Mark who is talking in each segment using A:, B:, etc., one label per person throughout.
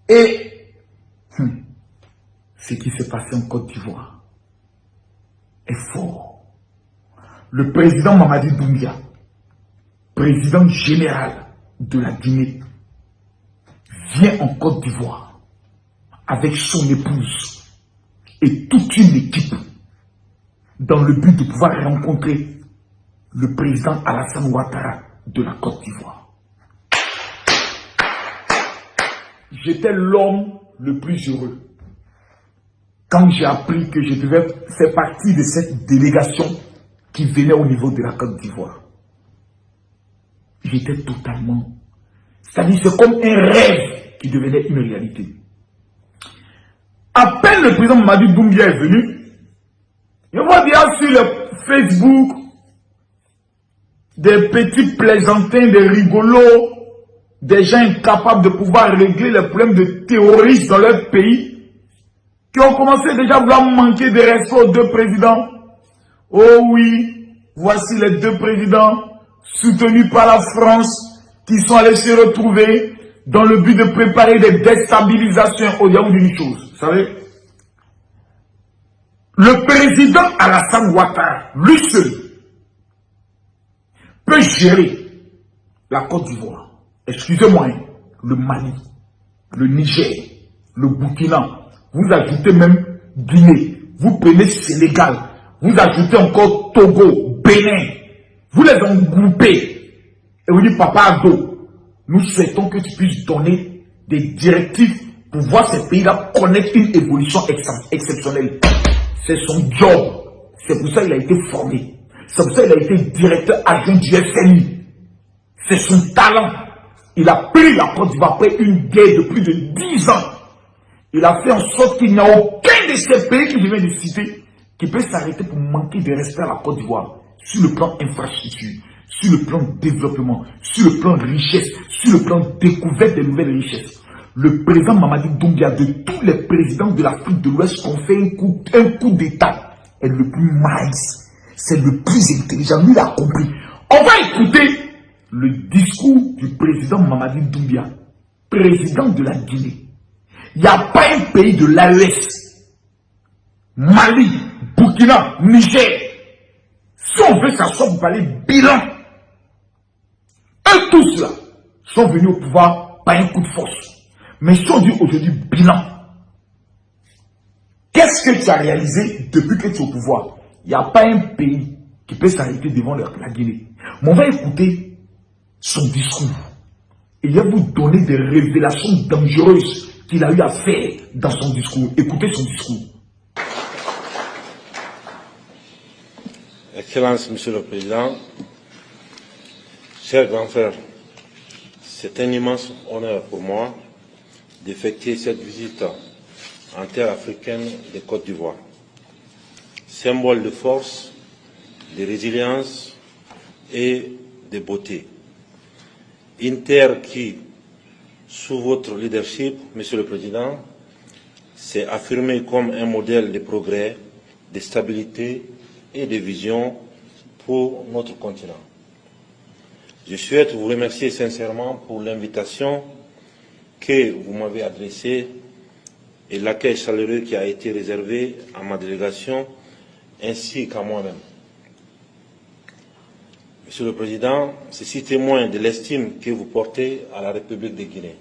A: Et ce qui s'est passé en Côte d'Ivoire est fort. Le président Mamadi Doumbia, président général de la Guinée, vient en Côte d'Ivoire avec son épouse et toute une équipe dans le but de pouvoir rencontrer le président Alassane Ouattara de la Côte d'Ivoire. J'étais l'homme le plus heureux quand j'ai appris que je devais faire partie de cette délégation qui venait au niveau de la Côte d'Ivoire. J'étais totalement... C'est-à-dire, c'est comme un rêve qui devenait une réalité. À peine le président Mamadi Doumbia est venu, je vois bien sur le Facebook des petits plaisantins, des rigolos, des gens incapables de pouvoir régler les problèmes de terroristes dans leur pays, qui ont commencé déjà à vouloir manquer de respect aux deux présidents. Oh oui, voici les deux présidents soutenus par la France qui sont allés se retrouver dans le but de préparer des déstabilisations. Au diable d'une chose, vous savez, le président Alassane Ouattara, lui seul, peut gérer la Côte d'Ivoire. Excusez-moi, le Mali, le Niger, le Burkina, vous ajoutez même Guinée, vous prenez Sénégal, vous ajoutez encore Togo, Bénin, vous les engroupez et vous dites Papa Ado, nous souhaitons que tu puisses donner des directives pour voir ces pays-là connaître une évolution exceptionnelle. C'est son job, c'est pour ça qu'il a été formé, c'est pour ça qu'il a été directeur adjoint du FMI, c'est son talent. Il a pris la Côte d'Ivoire après une guerre de plus de 10 ans. Il a fait en sorte qu'il n'y a aucun de ces pays que je viens de citer qui peut s'arrêter pour manquer de respect à la Côte d'Ivoire sur le plan infrastructure, sur le plan développement, sur le plan richesse, sur le plan découverte des nouvelles richesses. Le président Mamadi Doumbia, de tous les présidents de l'Afrique de l'Ouest qui ont fait un coup d'État, est le plus maïs. C'est le plus intelligent. Lui, il a compris. On va écouter le discours du président Mamadi Doumbia, président de la Guinée. Il n'y a pas un pays de l'AES, Mali, Burkina, Niger. Si on veut s'asseoir pour parler bilan, eux tous là sont venus au pouvoir par un coup de force. Mais si on dit aujourd'hui bilan, qu'est-ce que tu as réalisé depuis que tu es au pouvoir? Il n'y a pas un pays qui peut s'arrêter devant la Guinée. Mais on va écouter son discours. Et il va vous donner des révélations dangereuses qu'il a eu à faire dans son discours. Écoutez son discours.
B: Excellence, Monsieur le Président, chers grands frères, c'est un immense honneur pour moi d'effectuer cette visite en terre africaine de Côte d'Ivoire. Symbole de force, de résilience et de beauté. Une terre qui, sous votre leadership, Monsieur le Président, s'est affirmée comme un modèle de progrès, de stabilité et de vision pour notre continent. Je souhaite vous remercier sincèrement pour l'invitation que vous m'avez adressée et l'accueil chaleureux qui a été réservé à ma délégation ainsi qu'à moi-même. Monsieur le Président, ceci témoigne de l'estime que vous portez à la République de Guinée.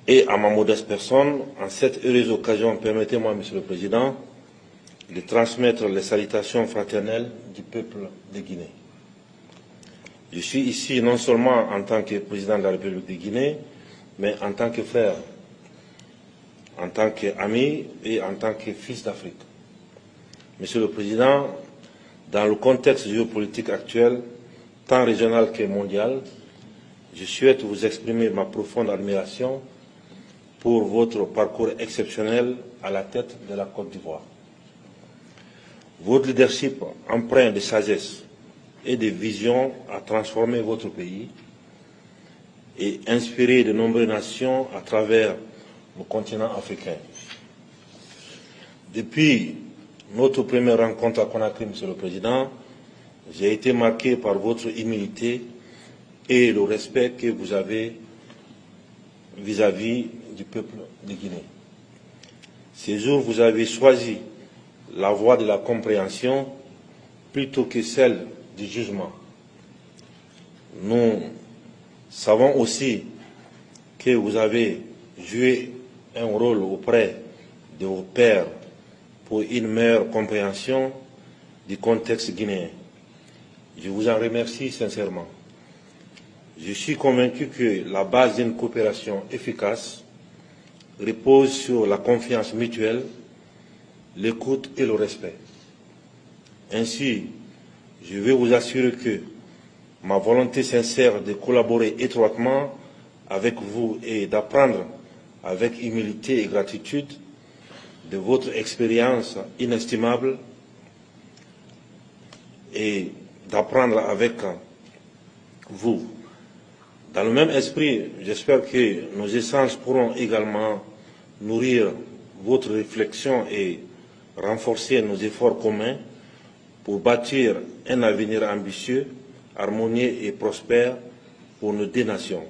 B: Et à ma modeste personne, en cette heureuse occasion, permettez-moi, Monsieur le Président, de transmettre les salutations fraternelles du peuple de Guinée. Je suis ici non seulement en tant que président de la République de Guinée, mais en tant que frère, en tant qu'ami et en tant que fils d'Afrique. Monsieur le Président, dans le contexte géopolitique actuel, tant régional que mondial, je souhaite vous exprimer ma profonde admiration pour votre parcours exceptionnel à la tête de la Côte d'Ivoire. Votre leadership empreint de sagesse et de vision a transformé votre pays et inspiré de nombreuses nations à travers le continent africain. Depuis notre première rencontre à Conakry, Monsieur le Président, j'ai été marqué par votre humilité et le respect que vous avez vis-à-vis du peuple de Guinée. Ces jours, vous avez choisi la voie de la compréhension plutôt que celle du jugement. Nous savons aussi que vous avez joué un rôle auprès de vos pairs pour une meilleure compréhension du contexte guinéen. Je vous en remercie sincèrement. Je suis convaincu que la base d'une coopération efficace repose sur la confiance mutuelle, l'écoute et le respect. Ainsi, je veux vous assurer que ma volonté sincère de collaborer étroitement avec vous et d'apprendre avec humilité et gratitude de votre expérience inestimable et d'apprendre avec vous. Dans le même esprit, j'espère que nos échanges pourront également nourrir votre réflexion et renforcer nos efforts communs pour bâtir un avenir ambitieux, harmonieux et prospère pour nos deux nations.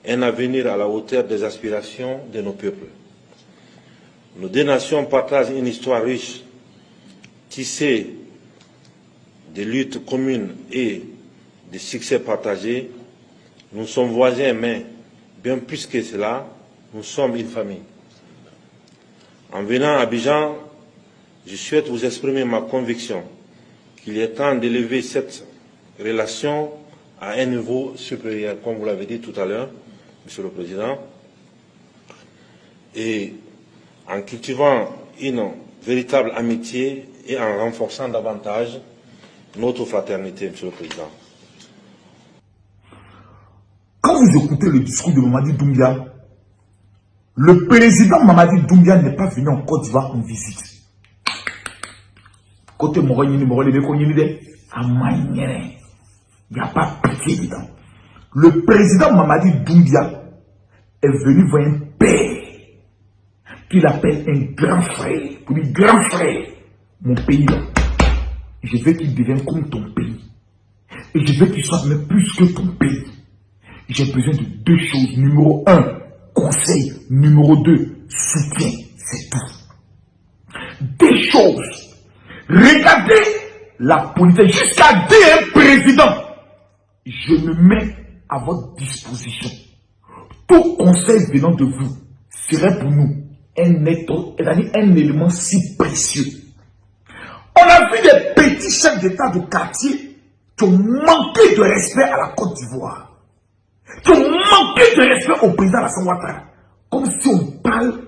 B: Un avenir à la hauteur des aspirations de nos peuples. Nos deux nations partagent une histoire riche, tissée de luttes communes et de succès partagés. Nous sommes voisins, mais bien plus que cela, nous sommes une famille. En venant à Abidjan, je souhaite vous exprimer ma conviction qu'il est temps d'élever cette relation à un niveau supérieur, comme vous l'avez dit tout à l'heure, Monsieur le Président, et en cultivant une véritable amitié et en renforçant davantage notre fraternité, Monsieur le Président.
A: Quand vous écoutez le discours de Mamadi Doumbia, le président Mamadi Doumbia n'est pas venu en Côte d'Ivoire en visite. Côté Moroni, il n'y a pas pitié dedans. Le président Mamadi Doumbia est venu voir un père qu'il appelle un grand frère. Pour lui, grand frère, mon pays là, je veux qu'il devienne comme ton pays. Et je veux qu'il soit même plus que ton pays. J'ai besoin de deux choses. Numéro 1, conseil. Numéro 2, soutien. C'est tout. Des choses. Regardez la politique. Jusqu'à dire un président, je me mets à votre disposition. Tout conseil venant de vous serait pour nous un élément si précieux. On a vu des petits chefs d'État de quartier qui ont manqué de respect à la Côte d'Ivoire. Qui ont manqué de respect au président Alassane Ouattara. Comme si on parle,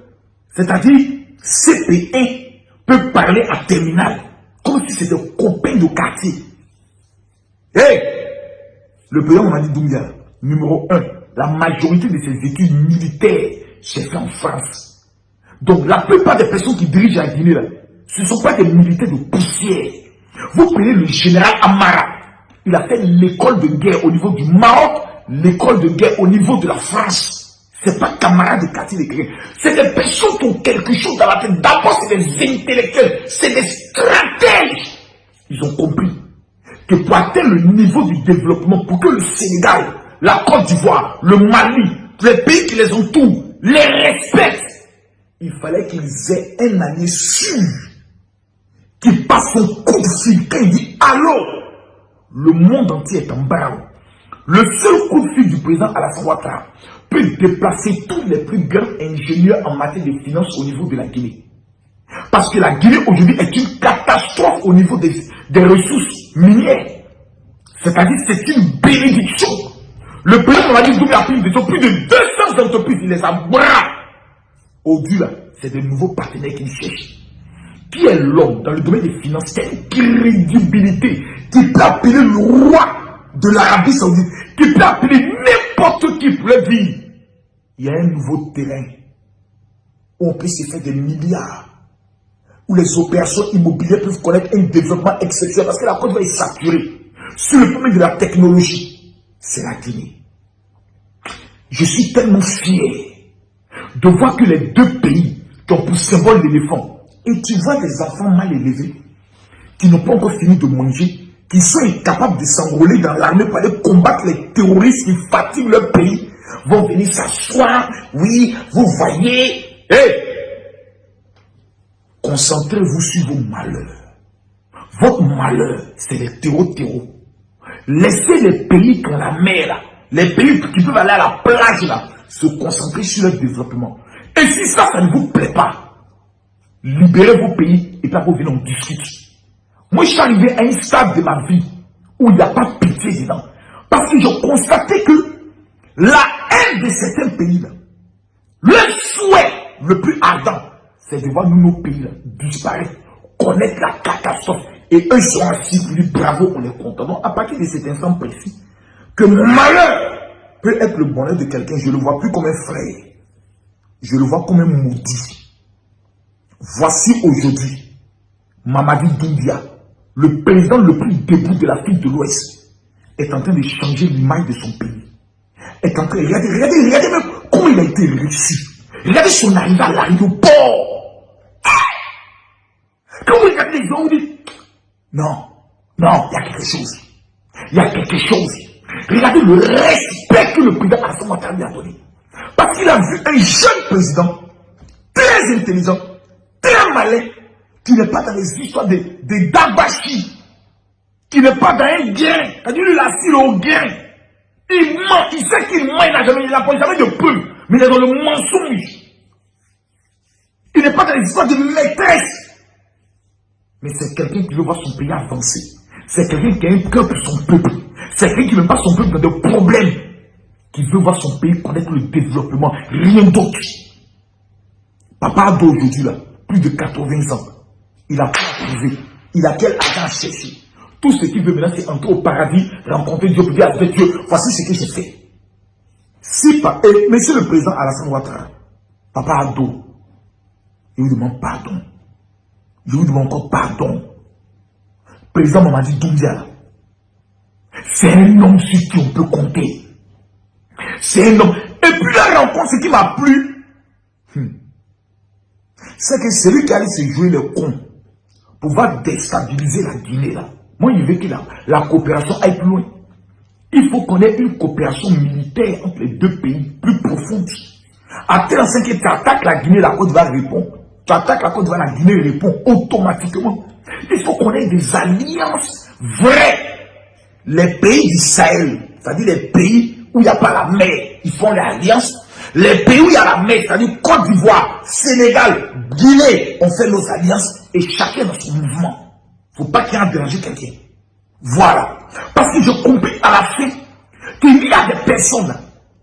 A: c'est-à-dire CP1 peut parler à terminal. Comme si c'était un copain de quartier. Hey! Le président Mamadi Doumbia, numéro 1, la majorité de ses études militaires s'est fait en France. Donc la plupart des personnes qui dirigent la Guinée, là, ce ne sont pas des militaires de poussière. Vous prenez le général Amara, il a fait l'école de guerre au niveau du Maroc, l'école de guerre au niveau de la France. Ce n'est pas camarades de quartier de quelqu'un. C'est des personnes qui ont quelque chose dans la tête. D'abord, c'est des intellectuels, c'est des stratèges. Ils ont compris que pour atteindre le niveau du développement, pour que le Sénégal, la Côte d'Ivoire, le Mali, les pays qui les entourent, les respectent, il fallait qu'ils aient un allié sûr qui passe son coup de fil quand il dit allô, le monde entier est en bas. Le seul coup de fil du président Alassane Ouattara peut déplacer tous les plus grands ingénieurs en matière de finances au niveau de la Guinée. Parce que la Guinée aujourd'hui est une catastrophe au niveau des ressources minières. C'est-à-dire c'est une bénédiction. Le président Mamadi Doumbia a pris plus de 200 entreprises, il les a bras. Aujourd'hui là, c'est de nouveaux partenaires qu'il cherche. Qui est l'homme dans le domaine des finances qui a une crédibilité, qui peut appeler le roi de l'Arabie Saoudite, qui peut appeler n'importe qui pour le dire. Il y a un nouveau terrain où on peut se faire des milliards, où les opérations immobilières peuvent connaître un développement exceptionnel parce que la Côte d'Ivoire est saturée. Sur le plan de la technologie, c'est la Guinée. Je suis tellement fier de voir que les deux pays qui ont pour symbole l'éléphant, et tu vois des enfants mal élevés qui n'ont pas encore fini de manger, qui sont incapables de s'enrôler dans l'armée pour aller combattre les terroristes qui fatiguent leur pays. vont venir s'asseoir. Oui, vous voyez. Hey! Concentrez-vous sur vos malheurs. Votre malheur, c'est les terreaux. Laissez les pays qui ont la mer, là, les pays qui peuvent aller à la plage, là, se concentrer sur leur développement. Et si ça ne vous plaît pas, libérez vos pays et puis après vous venez, on discute. Moi, je suis arrivé à un stade de ma vie où il n'y a pas de pitié dedans. Parce que je constatais que la haine de certains pays-là, le souhait le plus ardent, c'est de voir nos pays-là disparaître, connaître la catastrophe. Et eux sont assis pour dire bravo, on est content. Donc, à partir de cet instant précis, que mon malheur peut être le bonheur de quelqu'un, je ne le vois plus comme un frère. Je le vois comme un maudit. Voici aujourd'hui, Mamadi Doumbia, le président le plus debout de l'Afrique de l'Ouest, est en train de changer l'image de son pays. Est en train de regardez même comment il a été réussi. Regardez son arrivée à l'aéroport. Quand vous regardez les gens, vous dites, non, il y a quelque chose. Il y a quelque chose. Regardez le respect que le président Alassane Ouattara lui a donné. Parce qu'il a vu un jeune président, très intelligent, très malin, qui n'est pas dans les histoires de Dabashi, qui n'est pas dans un gain. C'est-à-dire, il assure au gain. Il ment, il sait qu'il ment, il n'a jamais de peu, mais il est dans le mensonge. Il n'est pas dans les histoires de maîtresse. Mais c'est quelqu'un qui veut voir son pays avancer. C'est quelqu'un qui a un cœur pour son peuple. C'est quelqu'un qui ne veut pas son peuple dans de problèmes. Qui veut voir son pays connaître le développement. Rien d'autre. Papa Ado aujourd'hui, là, plus de 80 ans. Il a tout approuvé. Il a quel argent à chercher. Tout ce qu'il veut maintenant, c'est entrer au paradis, rencontrer Dieu, dire avec Dieu. Voici ce que j'ai fait. Si monsieur le président Alassane Ouattara, Papa Ado, il vous demande pardon. Je vous demande encore pardon. Président Mamadi Doumbia, c'est un homme sur qui on peut compter. C'est un homme. Et puis la rencontre, ce qui m'a plu, c'est que celui qui allait se jouer le con pour pouvoir déstabiliser la Guinée là. Moi, je veux que la coopération aille plus loin. Il faut qu'on ait une coopération militaire entre les deux pays plus profonde. À tel point que tu attaques la Guinée, la Côte d'Ivoire répond. Tu attaques la Côte d'Ivoire, la Guinée répond automatiquement. Il faut qu'on ait des alliances vraies. Les pays du Sahel, c'est-à-dire les pays où il n'y a pas la mer, ils font l'alliance. Les pays où il y a la mer, c'est-à-dire Côte d'Ivoire, Sénégal, Guinée, on fait nos alliances et chacun dans son mouvement. Il ne faut pas qu'il y ait un déranger quelqu'un. Voilà. Parce que je comprends à la fin qu'il y a des personnes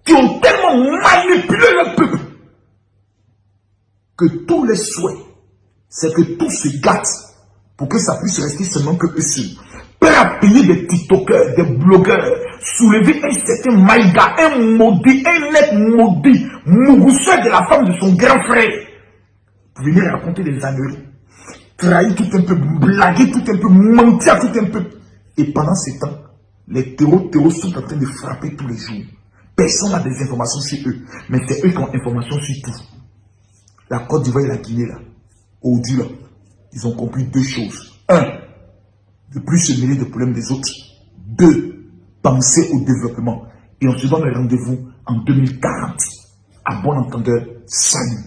A: qui ont tellement manipulé le peuple que tous les souhaits, c'est que tout se gâte pour que ça puisse rester seulement que eux seuls. Prêt à payer des tiktokers, des blogueurs, soulever un certain Maïga, un maudit, un net maudit, Mougoussouet de la femme de son grand frère, pour venir raconter des âneries, trahir tout un peu, blaguer tout un peu, mentir tout un peu. Et pendant ce temps, les terreaux sont en train de frapper tous les jours. Personne n'a des informations sur eux, mais c'est eux qui ont information sur tout. La Côte d'Ivoire et la Guinée, là, aujourd'hui, là, ils ont compris deux choses. Un, de plus se mêler des problèmes des autres. Deux, penser au développement. Et on se donne le rendez-vous en 2040. À bon entendeur, salut.